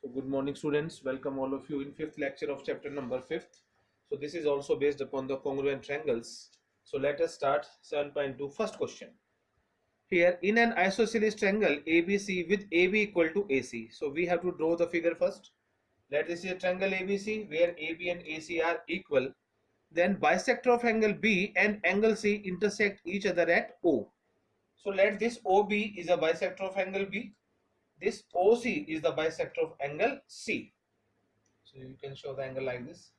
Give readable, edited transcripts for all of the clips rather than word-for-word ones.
So good morning students, welcome all of you in fifth lecture of chapter number 5th. So this is also based upon the congruent triangles. So let us start 7.2 first question. Here in an isosceles triangle ABC with AB equal to AC. So we have to draw the figure first. Let this is a triangle ABC where AB and AC are equal. Then bisector of angle B and angle C intersect each other at O. So let this OB is a bisector of angle B. This OC is the bisector of angle C. So you can show the angle like this.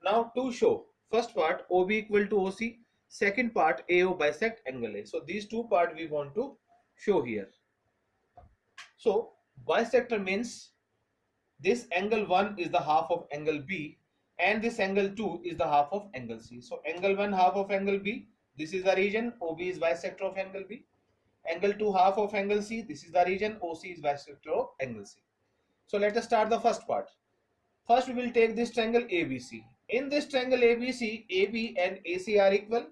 Now to show, first part OB equal to OC, second part AO bisect angle A. So these two parts we want to show here. So bisector means this angle 1 is the half of angle B and this angle 2 is the half of angle C. So angle 1 half of angle B, this is the region, OB is bisector of angle B. Angle 2 half of angle C, this is the region, OC is bisector of angle C. So let us start the first part. First we will take this triangle ABC. In this triangle ABC, AB and AC are equal.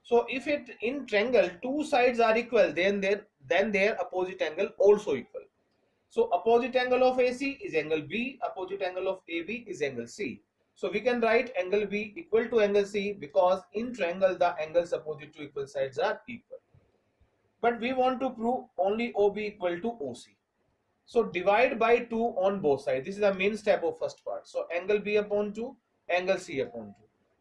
So if it in triangle two sides are equal, then their opposite angle also equal. So opposite angle of AC is angle B, opposite angle of AB is angle C. So we can write angle B equal to angle C because in triangle the angles opposite to equal sides are equal. But we want to prove only OB equal to OC. So divide by 2 on both sides. This is the main step of first part. So angle B upon 2, angle C upon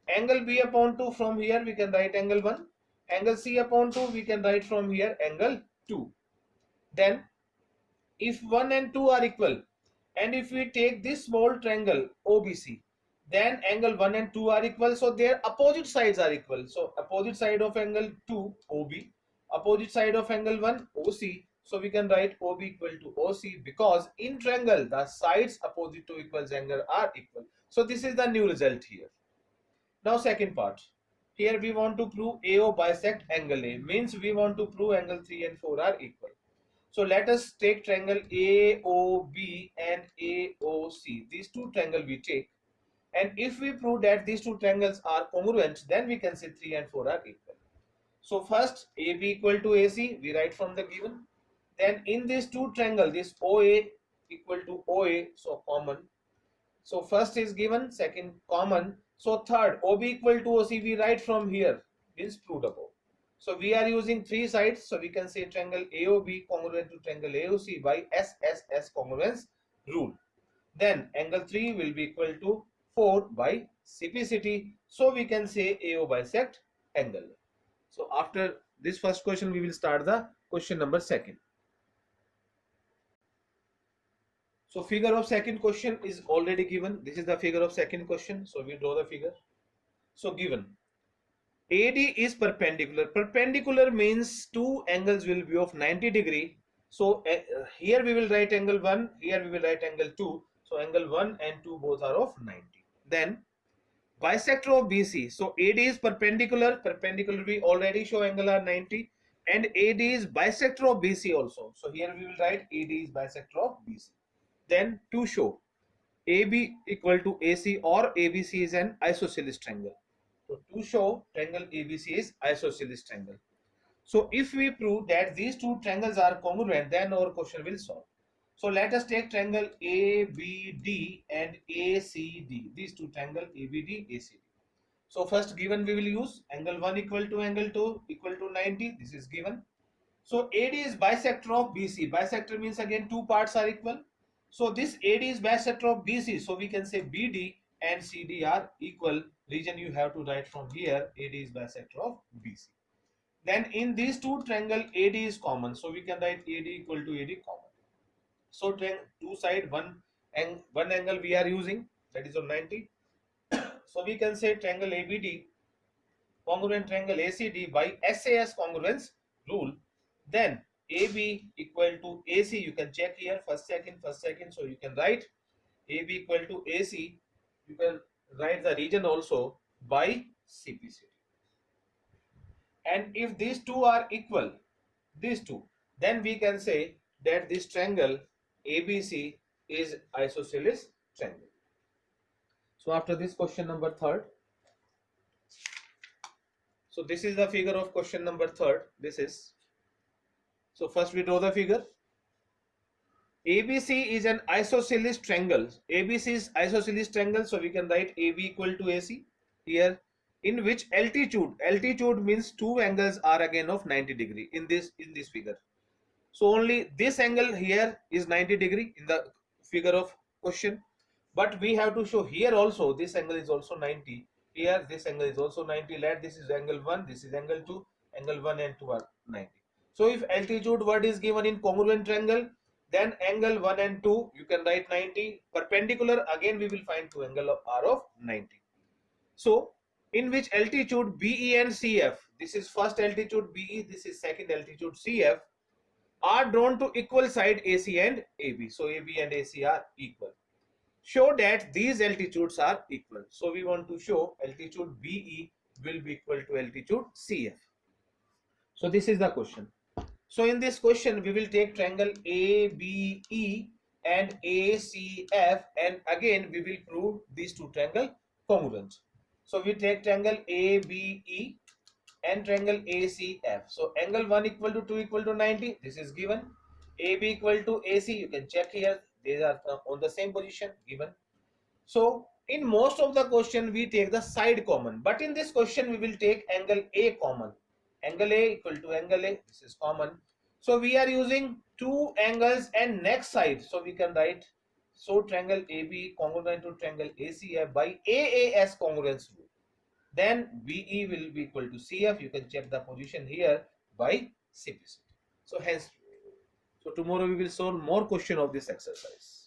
2. Angle B upon 2 from here we can write angle 1. Angle C upon 2 we can write from here angle 2. Then if 1 and 2 are equal and if we take this small triangle OBC, then angle 1 and 2 are equal. So their opposite sides are equal. So opposite side of angle 2 OB, opposite side of angle 1 OC. So we can write OB equal to OC because in triangle the sides opposite to equals angle are equal. So this is the new result here. Now second part. Here we want to prove AO bisect angle A. Means we want to prove angle 3 and 4 are equal. So let us take triangle AOB and AOC. These two triangles we take. And if we prove that these two triangles are congruent, then we can say 3 and 4 are equal. So first AB equal to AC, we write from the given. Then in this two triangle, this OA equal to OA, so common. So first is given, second common. So third OB equal to OC, we write from here, means proved above. So we are using three sides, so we can say triangle AOB congruent to triangle AOC by SSS congruence rule. Then angle 3 will be equal to 4 by CPCT. So we can say AO bisect angle. So after this first question, we will start the question number second. So figure of second question is already given. This is the figure of second question. So we draw the figure. So given AD is perpendicular. Perpendicular means two angles will be of 90 degree. So here we will write angle 1, here we will write angle 2. So angle 1 and 2 both are of 90. Then bisector of BC. So AD is perpendicular. Perpendicular we already show angle are 90. And AD is bisector of BC also. So here we will write AD is bisector of BC. Then to show AB equal to AC or ABC is an isosceles triangle. So to show triangle ABC is isosceles triangle. So if we prove that these two triangles are congruent, then our question will solve. So let us take triangle ABD and ACD. These two triangle ABD, ACD. So first given we will use angle 1 equal to angle 2 equal to 90. This is given. So AD is bisector of BC. Bisector means again two parts are equal. So this AD is bisector of BC. So we can say BD and CD are equal. Region you have to write from here. AD is bisector of BC. Then in these two triangle AD is common. So we can write AD equal to AD common. So two side one angle we are using, that is of 90. So we can say triangle ABD congruent triangle ACD by SAS congruence rule. Then AB equal to AC, you can check here first second. So you can write AB equal to AC, you can write the region also by CPCT. And if these two are equal, these two, then we can say that this triangle ABC is isosceles triangle. So after this question number third. So this is the figure of question number third. This is. So first we draw the figure. ABC is an isosceles triangle. ABC is isosceles triangle, so we can write AB equal to AC here, in which altitude means two angles are again of 90 degree in this figure. So only this angle here is 90 degree in the figure of question, but we have to show here also this angle is also 90. Here this angle is also 90. Let this is angle 1, this is angle 2, angle 1 and 2 are 90. So if altitude word is given in congruent triangle, then angle 1 and 2 you can write 90. Perpendicular, again we will find two angle are of 90. So in which altitude BE and CF, this is first altitude BE, this is second altitude CF, are drawn to equal side AC and AB. So AB and AC are equal. Show that these altitudes are equal. So we want to show altitude BE will be equal to altitude CF. So this is the question. So in this question we will take triangle ABE and ACF, and again we will prove these two triangle congruent. So we take triangle ABE and triangle ACF. So angle 1 equal to 2 equal to 90. This is given. AB equal to AC. You can check here. These are on the same position given. So in most of the question we take the side common, but in this question we will take angle A common. Angle A equal to angle A. This is common. So we are using two angles and next side. So we can write, so triangle AB congruent to triangle ACF by AAS congruence rule. Then BE will be equal to CF. You can check the position here by simplicity. So hence, so tomorrow we will solve more question of this exercise.